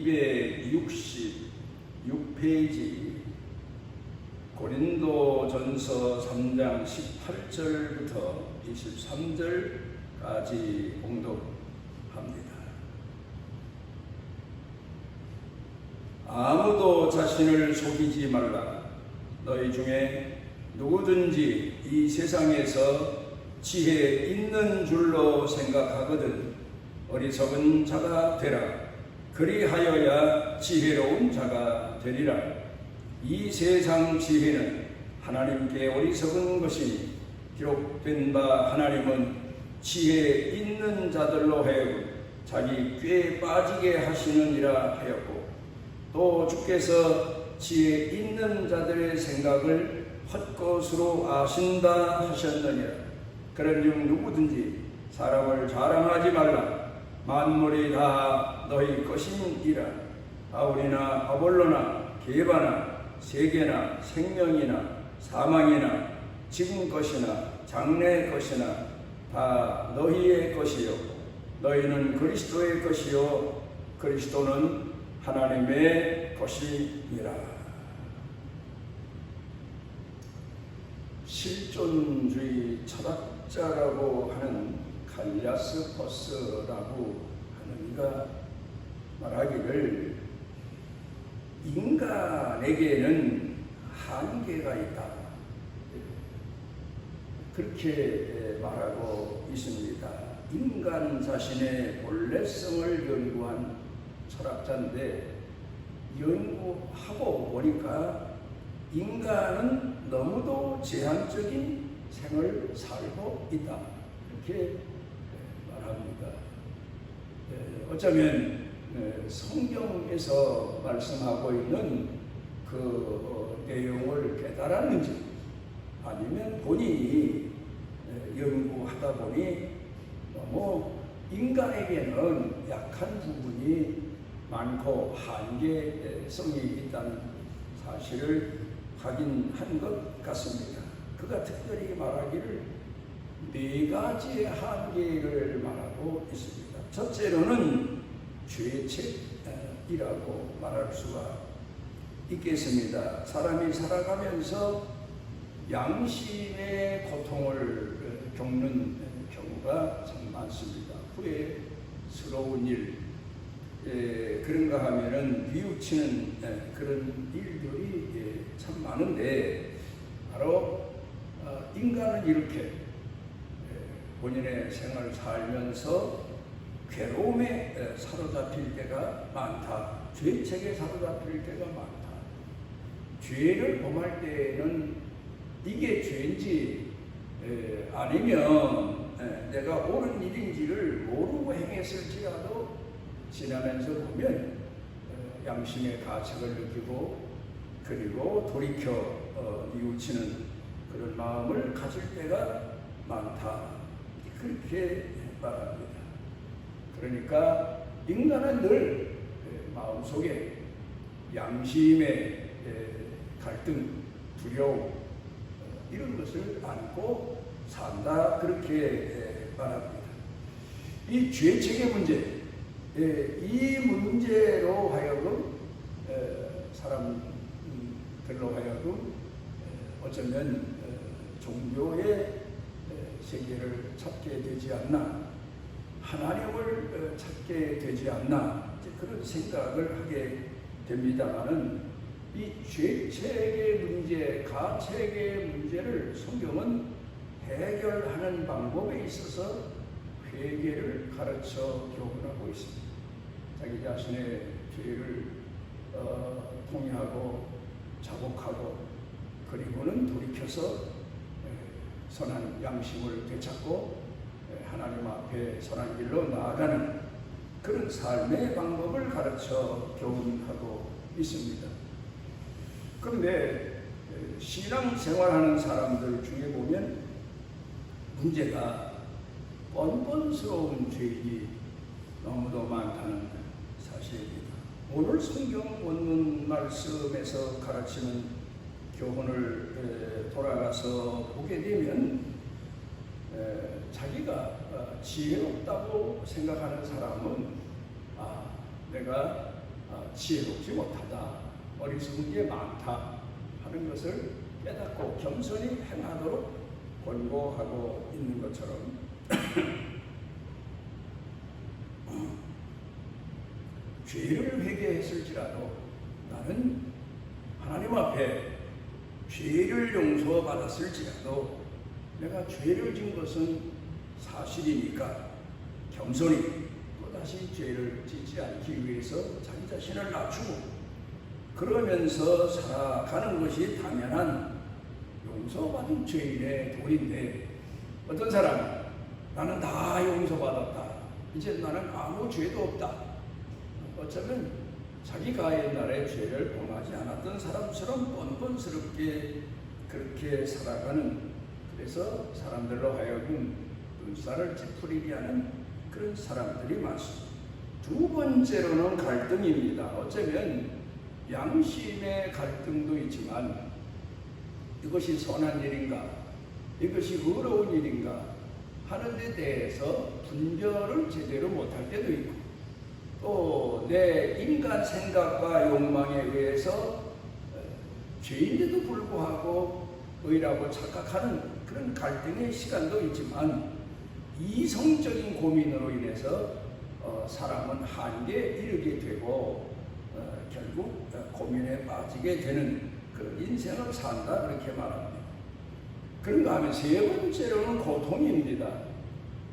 266페이지 고린도전서 3장 18절부터 23절까지 봉독합니다. 아무도 자신을 속이지 말라. 너희 중에 누구든지 이 세상에서 지혜 있는 줄로 생각하거든 어리석은 자가 되라. 그리하여야 지혜로운 자가 되리라. 이 세상 지혜는 하나님께 어리석은 것이니 기록된 바 하나님은 지혜 있는 자들로 하여금 자기 꾀에 빠지게 하시느니라 하였고, 또 주께서 지혜 있는 자들의 생각을 헛것으로 아신다 하셨느니라. 그런즉 누구든지 사람을 자랑하지 말라. 만물이 다 너희 것이니라. 바울이나 아볼로나 게바나 세계나 생명이나 사망이나 지금 것이나 장래 것이나 다 너희의 것이요 너희는 그리스도의 것이요 그리스도는 하나님의 것이니라. 실존주의 철학자라고 하는 칼리아스포스라고 하는 이가 말하기를 인간에게는 한계가 있다, 그렇게 말하고 있습니다. 인간 자신의 본래성을 연구한 철학자인데, 연구하고 보니까 인간은 너무도 제한적인 생을 살고 있다, 이렇게 말합니다. 어쩌면 성경에서 말씀하고 있는 그 내용을 깨달았는지, 아니면 본인이 연구하다 보니 너무 인간에게는 약한 부분이 많고 한계성이 있다는 사실을 확인한 것 같습니다. 그가 특별히 말하기를 4가지의 한계를 말하고 있습니다. 첫째로는 죄책이라고 말할 수가 있겠습니다. 사람이 살아가면서 양심의 고통을 겪는 경우가 참 많습니다. 후회스러운 일, 그런가 하면은 뉘우치는 그런 일들이 참 많은데, 바로 인간은 이렇게 본인의 생활을 살면서 괴로움에 사로잡힐 때가 많다. 죄책에 사로잡힐 때가 많다. 죄를 범할 때는 이게 죄인지 아니면 내가 옳은 일인지를 모르고 행했을지라도 지나면서 보면 양심의 가책을 느끼고, 그리고 돌이켜 뉘우치는 그런 마음을 가질 때가 많다, 그렇게 말합니다. 그러니까 인간은 늘 마음속에 양심의 갈등, 두려움, 이런 것을 안고 산다, 그렇게 말합니다. 이 죄책의 문제, 이 문제로 하여금 사람들로 하여금 어쩌면 종교의 세계를 찾게 되지 않나, 하나님을 찾게 되지 않나, 그런 생각을 하게 됩니다마는, 이 죄책의 문제, 가책의 문제를 성경은 해결하는 방법에 있어서 회개를 가르쳐 교훈하고 있습니다. 자기 자신의 죄를 통회하고 자복하고, 그리고는 돌이켜서 선한 양심을 되찾고 하나님 앞에 선한 길로 나아가는 그런 삶의 방법을 가르쳐 교훈하고 있습니다. 그런데 신앙생활하는 사람들 중에 보면 문제가 뻔뻔스러운 죄인이 너무도 많다는 사실입니다. 오늘 성경 원문 말씀에서 가르치는 교훈을 돌아가서 보게 되면 자기가 지혜롭다고 생각하는 사람은 내가 지혜롭지 못하다, 어리석은 게 많다 하는 것을 깨닫고 겸손히 행하도록 권고하고 있는 것처럼 죄를 회개했을지라도 나는 하나님 앞에 죄를 용서받았을지라도 내가 죄를 진 것은 사실이니까 겸손히 또다시 죄를 짓지 않기 위해서 자기 자신을 낮추고 그러면서 살아가는 것이 당연한 용서받은 죄인의 도리인데, 어떤 사람은 나는 다 용서받았다, 이제 나는 아무 죄도 없다, 어쩌면 자기가 옛날에 죄를 범하지 않았던 사람처럼 뻔뻔스럽게 그렇게 살아가는, 그래서 사람들로 하여금 눈살을 찌푸리게 하는 그런 사람들이 많습니다. 두 번째로는 갈등입니다. 어쩌면 양심의 갈등도 있지만 이것이 선한 일인가, 이것이 의로운 일인가 하는 데 대해서 분별을 제대로 못할 때도 있고, 또 내 인간 생각과 욕망에 의해서 죄인데도 불구하고 의라고 착각하는 그런 갈등의 시간도 있지만, 이성적인 고민으로 인해서 사람은 한계에 이르게 되고 결국 고민에 빠지게 되는 그런 인생을 산다, 그렇게 말합니다. 그런가 하면 세 번째로는 고통입니다.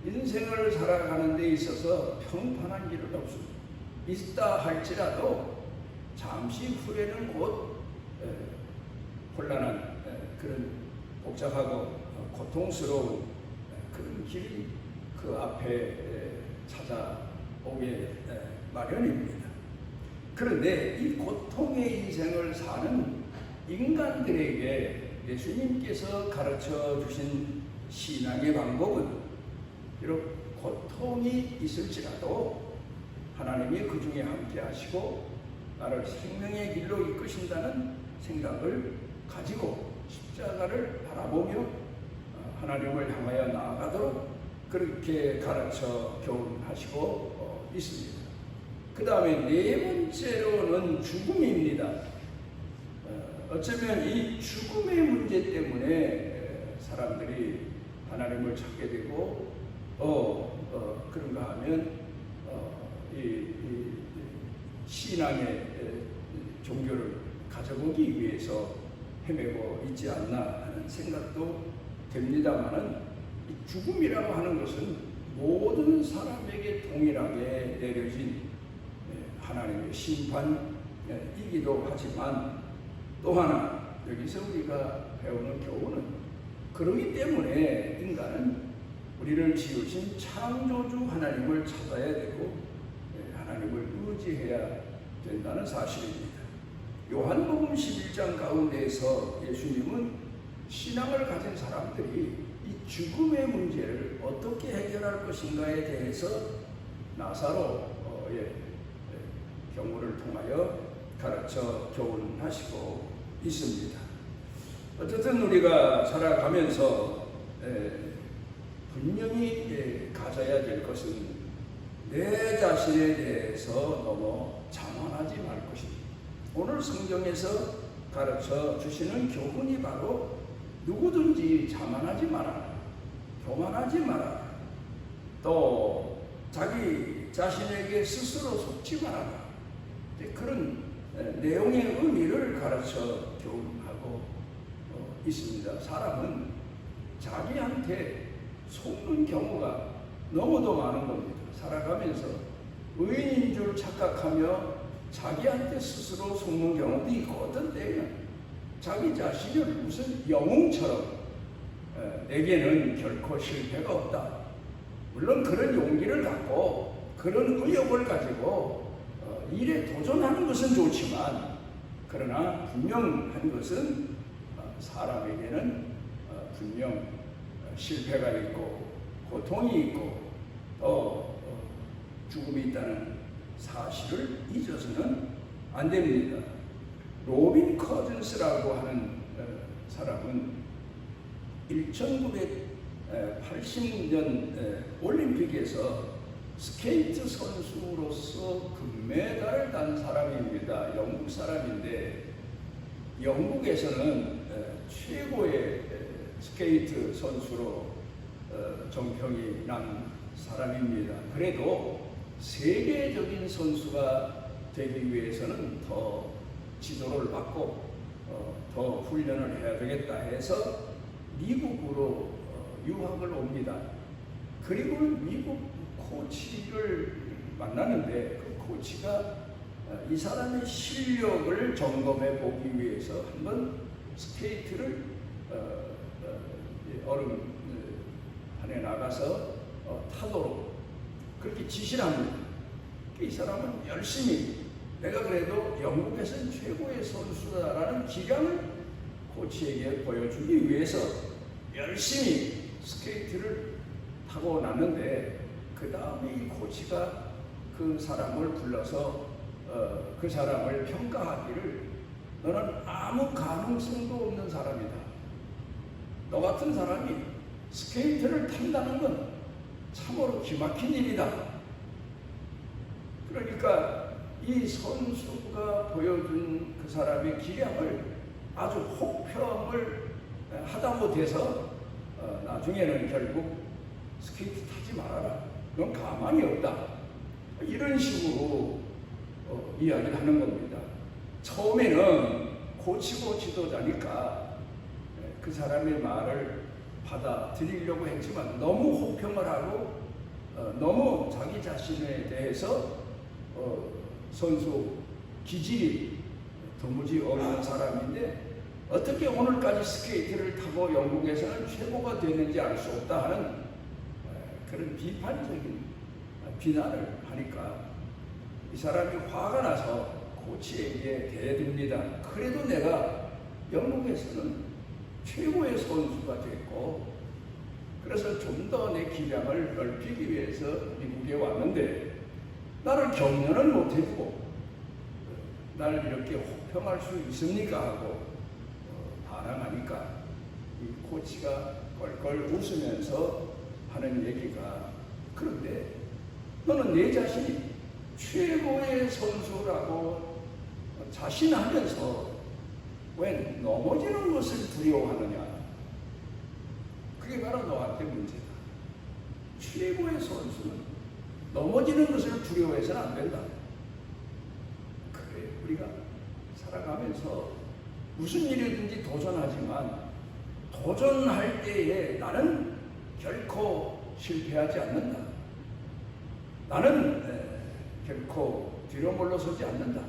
인생을 살아가는 데 있어서 평판한 길은 없습니다. 있다 할지라도 잠시 후에는 곧 곤란한 그런 복잡하고 고통스러운 그런 길이 그 앞에 찾아오게 마련입니다. 그런데 이 고통의 인생을 사는 인간들에게 예수님께서 가르쳐 주신 신앙의 방법은 비록 고통이 있을지라도 하나님이 그 중에 함께 하시고 나를 생명의 길로 이끄신다는 생각을 가지고 십자가를 바라보며 하나님을 향하여 나아가도록 그렇게 가르쳐 교훈하시고 있습니다. 그 다음에 네 번째로는 죽음입니다. 어쩌면 이 죽음의 문제 때문에 사람들이 하나님을 찾게 되고 그런가 하면 이 신앙의 종교를 가져보기 위해서 헤매고 있지 않나 하는 생각도 됩니다만은, 이 죽음이라고 하는 것은 모든 사람에게 동일하게 내려진 하나님의 심판이기도 하지만, 또 하나 여기서 우리가 배우는 교훈은, 그러기 때문에 인간은 우리를 지으신 창조주 하나님을 찾아야 되고 하나님을 의지해야 된다는 사실입니다. 요한복음 11장 가운데에서 예수님은 신앙을 가진 사람들이 이 죽음의 문제를 어떻게 해결할 것인가에 대해서 나사로의 경우를 통하여 가르쳐 교훈하시고 있습니다. 어쨌든 우리가 살아가면서 분명히 가져야 될 것은 내 자신에 대해서 너무 자만하지 말 것입니다. 오늘 성경에서 가르쳐 주시는 교훈이 바로 누구든지 자만하지 말아라, 교만하지 말아라, 또 자기 자신에게 스스로 속지 말아라, 그런 내용의 의미를 가르쳐 교훈하고 있습니다. 사람은 자기한테 속는 경우가 너무도 많은 겁니다. 살아가면서 의인인 줄 착각하며 자기한테 스스로 속는 경우도 있고, 어떤 때는 자기 자신을 무슨 영웅처럼 내게는 결코 실패가 없다, 물론 그런 용기를 갖고 그런 의욕을 가지고 일에 도전하는 것은 좋지만, 그러나 분명한 것은 사람에게는 분명 실패가 있고 고통이 있고 또 죽음이 있다는 사실을 잊어서는 안 됩니다. 로빈 커즌스라고 하는 사람은 1980년 올림픽에서 스케이트 선수로서 금메달을 딴 사람입니다. 영국 사람인데 영국에서는 최고의 스케이트 선수로 정평이 난 사람입니다. 그래도 세계적인 선수가 되기 위해서는 더 지도를 받고 더 훈련을 해야 되겠다 해서 미국으로 유학을 옵니다. 그리고 미국 코치를 만나는데 그 코치가 이 사람의 실력을 점검해 보기 위해서 한번 스케이트를 얼음판에 나가서 타도록 그렇게 지시를 합니다. 이 사람은 열심히 내가 그래도 영국에서는 최고의 선수다라는 기량을 코치에게 보여주기 위해서 열심히 스케이트를 타고 났는데 그 다음에 이 코치가 그 사람을 불러서 그 사람을 평가하기를 너는 아무 가능성도 없는 사람이다. 너 같은 사람이 스케이트를 탄다는 건 참으로 기막힌 일이다. 그러니까 이 선수가 보여준 그 사람의 기량을 아주 혹평을 하다 못해서 나중에는 결국 스케이트 타지 말아라. 넌 가만히 없다. 이런 식으로 이야기를 하는 겁니다. 처음에는 코치고 지도자니까 그 사람의 말을 받아들이려고 했지만 너무 혹평을 하고 너무 자기 자신에 대해서 선수 기질이 도무지 어려운 사람인데 어떻게 오늘까지 스케이트를 타고 영국에서는 최고가 되는지 알 수 없다 하는 그런 비판적인 비난을 하니까 이 사람이 화가 나서 코치에게 대듭니다. 그래도 내가 영국에서는 최고의 선수가 됐고 그래서 좀 더 내 기량을 넓히기 위해서 미국에 왔는데 나를 격려는 못해주고 날 이렇게 혹평할 수 있습니까? 하고 반항하니까 이 코치가 껄껄 웃으면서 하는 얘기가 그런데 너는 내 자신이 최고의 선수라고 자신하면서 왜 넘어지는 것을 두려워하느냐? 그게 바로 너한테 문제다. 최고의 선수는 넘어지는 것을 두려워해서는 안 된다. 그래, 우리가 살아가면서 무슨 일이든지 도전하지만 도전할 때에 나는 결코 실패하지 않는다. 나는 결코 뒤로 물러서지 않는다.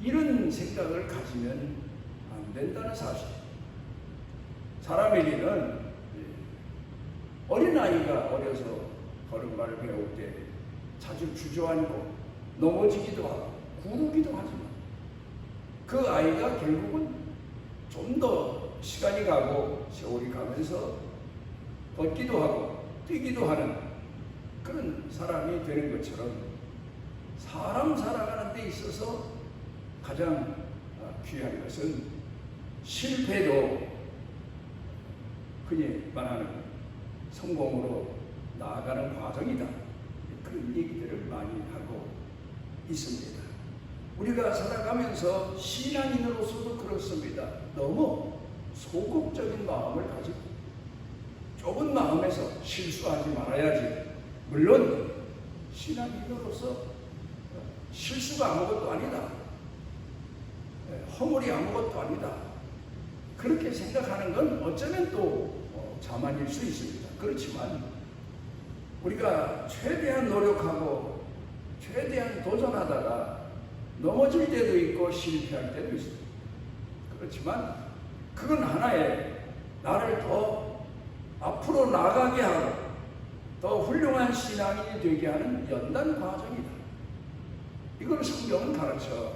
이런 생각을 가지면 안 된다는 사실. 사람에게는 어린아이가 어려서 걸음마를 배울 때 자주 주저앉고 넘어지기도 하고 구르기도 하지만 그 아이가 결국은 좀 더 시간이 가고 세월이 가면서 걷기도 하고 뛰기도 하는 그런 사람이 되는 것처럼 사람 살아가는 데 있어서 가장 귀한 것은 실패도 흔히 말하는 성공으로 나아가는 과정이다. 그런 얘기들을 많이 하고 있습니다. 우리가 살아가면서 신앙인으로서도 그렇습니다. 너무 소극적인 마음을 가지고 좁은 마음에서 실수하지 말아야지. 물론 신앙인으로서 실수가 아무것도 아니다. 허물이 아무것도 아니다. 그렇게 생각하는 건 어쩌면 또 자만일 수 있습니다. 그렇지만 우리가 최대한 노력하고 최대한 도전하다가 넘어질 때도 있고 실패할 때도 있습니다. 그렇지만 그건 하나의 나를 더 앞으로 나가게 하고 더 훌륭한 신앙인이 되게 하는 연단 과정이다. 이걸 성경은 가르쳐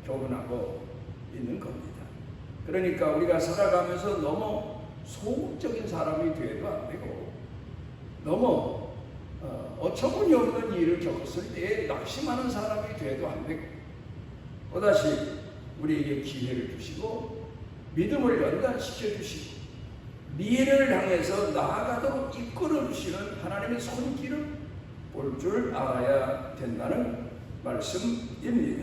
교훈하고 있는 겁니다. 그러니까 우리가 살아가면서 너무 소극적인 사람이 되어도 안 되고 너무 어처구니 없는 일을 겪었을 때에 낙심하는 사람이 되어도 안 되고 또다시 우리에게 기회를 주시고 믿음을 연단시켜 주시고 미래를 향해서 나아가도록 이끌어 주시는 하나님의 손길을 볼 줄 알아야 된다는 말씀입니다.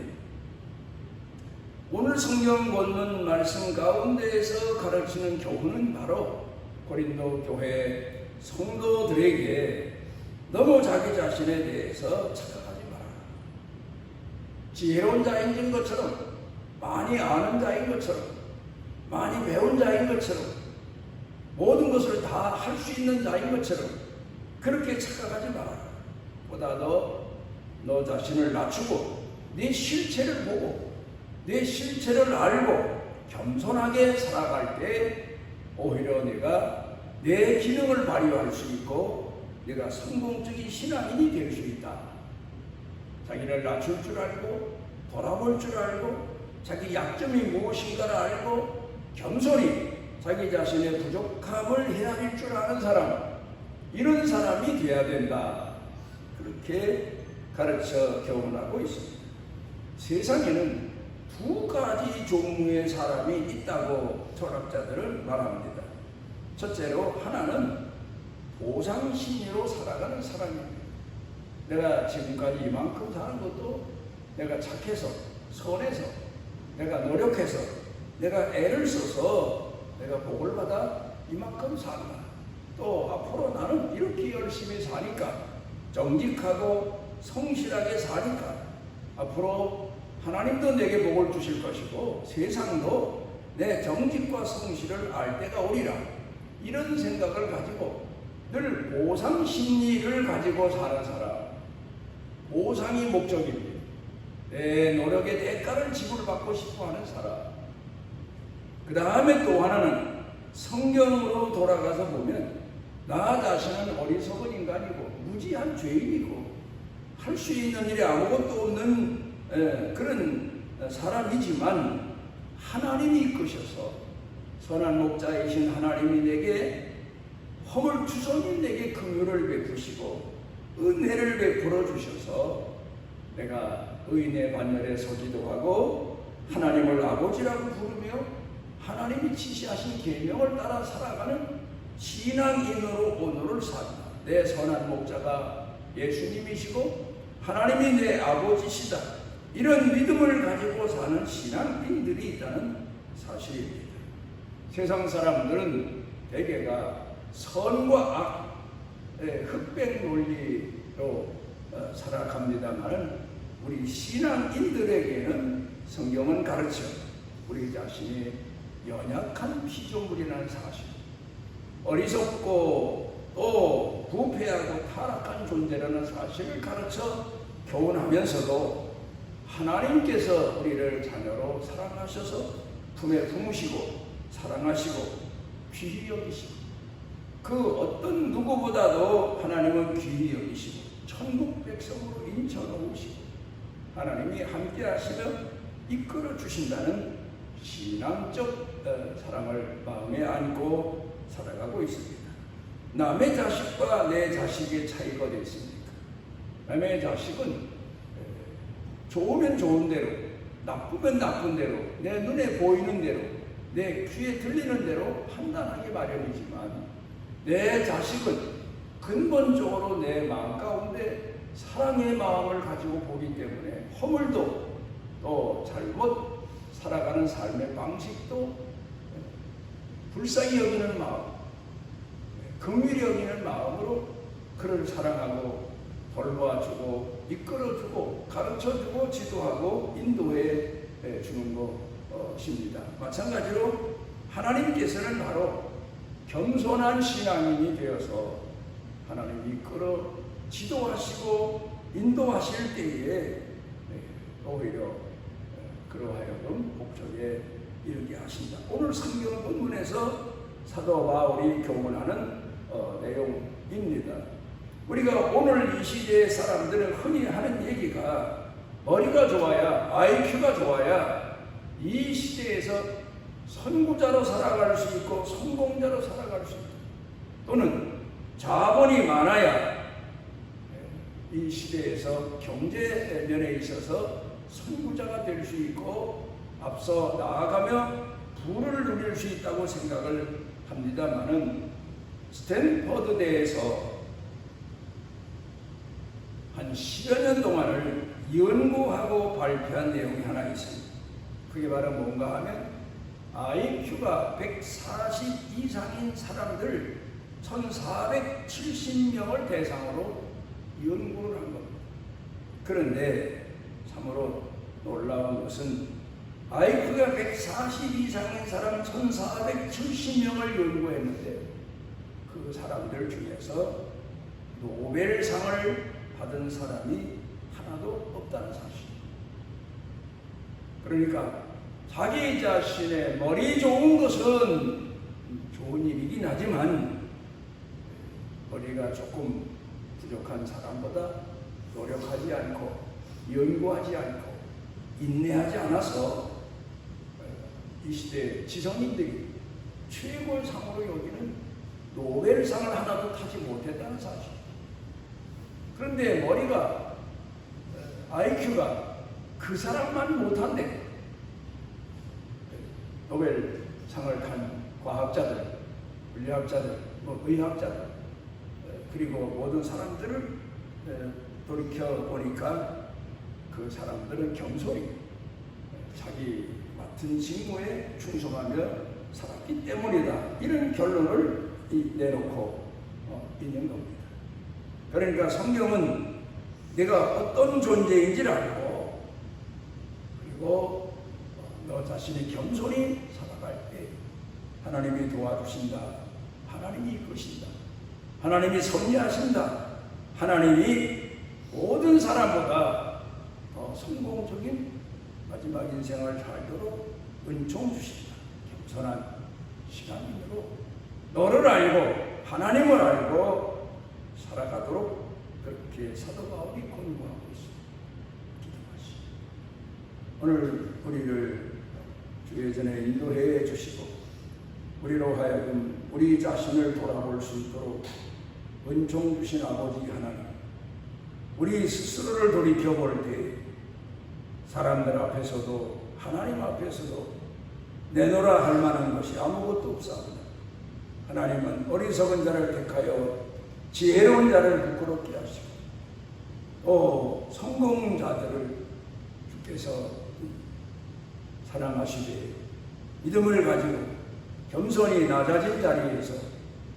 오늘 성경 본문 말씀 가운데에서 가르치는 교훈은 바로 고린도 교회 성도들에게 너무 자기 자신에 대해서 착각하지 마라. 지혜로운 자인 것처럼, 많이 아는 자인 것처럼, 많이 배운 자인 것처럼, 모든 것을 다 할 수 있는 자인 것처럼 그렇게 착각하지 마라. 보다 너 자신을 낮추고 네 실체를 보고 내 실체를 알고 겸손하게 살아갈 때 오히려 내가 내 기능을 발휘할 수 있고 내가 성공적인 신앙인이 될 수 있다. 자기를 낮출 줄 알고 돌아볼 줄 알고 자기 약점이 무엇인가를 알고 겸손히 자기 자신의 부족함을 헤아릴 줄 아는 사람, 이런 사람이 되어야 된다. 그렇게 가르쳐 교훈하고 있습니다. 세상에는 두 가지 종류의 사람이 있다고 철학자들은 말합니다. 첫째로 하나는 보상심리로 살아가는 사람입니다. 내가 지금까지 이만큼 사는 것도 내가 착해서, 선해서, 내가 노력해서, 내가 애를 써서 내가 복을 받아 이만큼 산다. 또 앞으로 나는 이렇게 열심히 사니까, 정직하고 성실하게 사니까 앞으로 하나님도 내게 복을 주실 것이고 세상도 내 정직과 성실을 알 때가 오리라. 이런 생각을 가지고 늘 보상 심리를 가지고 사는 사람, 보상이 목적입니다. 내 노력의 대가를 지불받고 싶어 하는 사람. 그 다음에 또 하나는 성경으로 돌아가서 보면 나 자신은 어리석은 인간이고 무지한 죄인이고 할 수 있는 일이 아무것도 없는 그런 사람이지만 하나님이 이끄셔서 선한 목자이신 하나님이 내게 허물투성인 내게 긍휼을 베푸시고 은혜를 베풀어 주셔서 내가 의인의 반열에 서기도 하고 하나님을 아버지라고 부르며 하나님이 지시하신 계명을 따라 살아가는 신앙인으로 오늘을 산다. 내 선한 목자가 예수님이시고 하나님이 내 아버지시다. 이런 믿음을 가지고 사는 신앙인들이 있다는 사실입니다. 세상 사람들은 대개가 선과 악의 흑백 논리로 살아갑니다만 우리 신앙인들에게는 성경은 가르쳐 우리 자신이 연약한 피조물이라는 사실, 어리석고 또 부패하고 타락한 존재라는 사실을 가르쳐 교훈하면서도 하나님께서 우리를 자녀로 사랑하셔서 품에 품으시고 사랑하시고 귀히 여기시고 그 어떤 누구보다도 하나님은 귀히 여기시고 천국 백성으로 인쳐놓으시고 하나님이 함께 하시며 이끌어 주신다는 신앙적 사랑을 마음에 안고 살아가고 있습니다. 남의 자식과 내 자식의 차이가 어디 있습니까? 남의 자식은 좋으면 좋은 대로, 나쁘면 나쁜 대로, 내 눈에 보이는 대로, 내 귀에 들리는 대로 판단하기 마련이지만 내 자식은 근본적으로 내 마음 가운데 사랑의 마음을 가지고 보기 때문에 허물도 또 잘못 살아가는 삶의 방식도 불쌍히 여기는 마음, 긍휼히 여기는 마음으로 그를 사랑하고 돌봐주고 이끌어주고 가르쳐주고 지도하고 인도해 주는 것입니다. 마찬가지로 하나님께서는 바로 겸손한 신앙인이 되어서 하나님이 이끌어 지도하시고 인도하실 때에 오히려 그러하여금 목적에 이르게 하신다. 오늘 성경 본문에서 사도 바울이 교훈하는 내용입니다. 우리가 오늘 이 시대의 사람들은 흔히 하는 얘기가 머리가 좋아야, IQ가 좋아야 이 시대에서 선구자로 살아갈 수 있고 성공자로 살아갈 수 있다. 또는 자본이 많아야 이 시대에서 경제 면에 있어서 선구자가 될 수 있고 앞서 나아가며 부를 누릴 수 있다고 생각을 합니다만은 스탠퍼드대에서 한 10여 년 동안을 연구하고 발표한 내용이 하나 있습니다. 그게 바로 뭔가 하면 IQ가 140 이상인 사람들 1470명을 대상으로 연구를 한 겁니다. 그런데 참으로 놀라운 것은 IQ가 140 이상인 사람 1470명을 연구했는데 그 사람들 중에서 노벨상을 받은 사람이 하나도 없다는 사실. 그러니까 자기 자신의 머리 좋은 것은 좋은 일이긴 하지만 머리가 조금 부족한 사람보다 노력하지 않고 연구하지 않고 인내하지 않아서 이 시대 지성인들이 최고의 상으로 여기는 노벨상을 하나도 타지 못했다는 사실. 그런데 머리가 IQ가 그 사람만 못한대. 노벨상을 탄 과학자들, 물리학자들, 의학자들, 그리고 모든 사람들을 돌이켜 보니까 그 사람들은 겸손히 자기 맡은 직무에 충성하며 살았기 때문이다. 이런 결론을 내놓고 있는 겁니다. 그러니까 성경은 내가 어떤 존재인지를 알고 그리고 너 자신이 겸손히 살아갈 때 하나님이 도와주신다. 하나님이 이끄신다. 하나님이 섭리하신다. 하나님이 모든 사람보다 더 성공적인 마지막 인생을 살도록 은총 주신다. 겸손한 시간으로 너를 알고 하나님을 알고 살아가도록 그렇게 사도 바울이 권고하고 있습니다. 기도하시오. 오늘 우리를 주의 전에 인도해 주시고 우리로 하여금 우리 자신을 돌아볼 수 있도록 은총 주신 아버지 하나님, 우리 스스로를 돌이켜볼 때 사람들 앞에서도 하나님 앞에서도 내놓으라 할 만한 것이 아무것도 없사옵니다. 하나님은 어리석은 자를 택하여 지혜로운 자를 부끄럽게 하시고 또 성공자들을 주께서 사랑하시되 믿음을 가지고 겸손히 낮아진 자리에서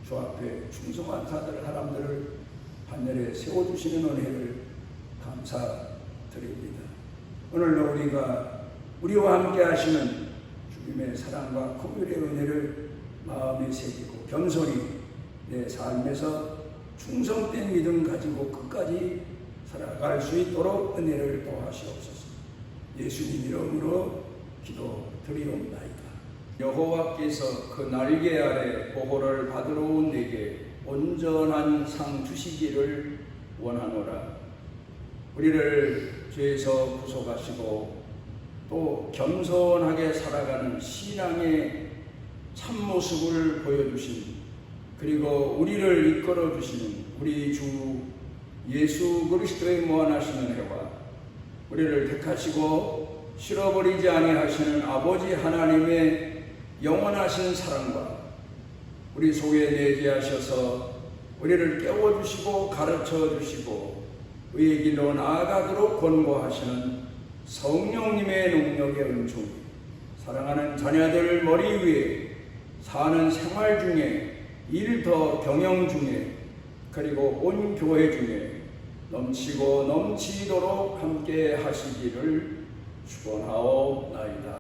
주 앞에 충성한 사람들을 하늘에 세워주시는 은혜를 감사드립니다. 오늘도 우리가 우리와 함께 하시는 주님의 사랑과 긍휼의 은혜를 마음에 새기고 겸손히 내 삶에서 충성된 믿음 가지고 끝까지 살아갈 수 있도록 은혜를 도하시옵소서. 예수님 이름으로 기도드리옵나이다. 여호와께서 그 날개 아래 보호를 받으러 온 내게 온전한 상 주시기를 원하노라. 우리를 죄에서 구속하시고 또 겸손하게 살아가는 신앙의 참모습을 보여주신 그리고 우리를 이끌어 주시는 우리 주 예수 그리스도의 무한하신 은혜와 우리를 택하시고 실어버리지 아니하시는 아버지 하나님의 영원하신 사랑과 우리 속에 내재하셔서 우리를 깨워주시고 가르쳐주시고 의의 길로 나아가도록 권고하시는 성령님의 능력의 은총, 사랑하는 자녀들 머리 위에 사는 생활 중에 일터 경영 중에 그리고 온 교회 중에 넘치고 넘치도록 함께 하시기를 축원하옵나이다.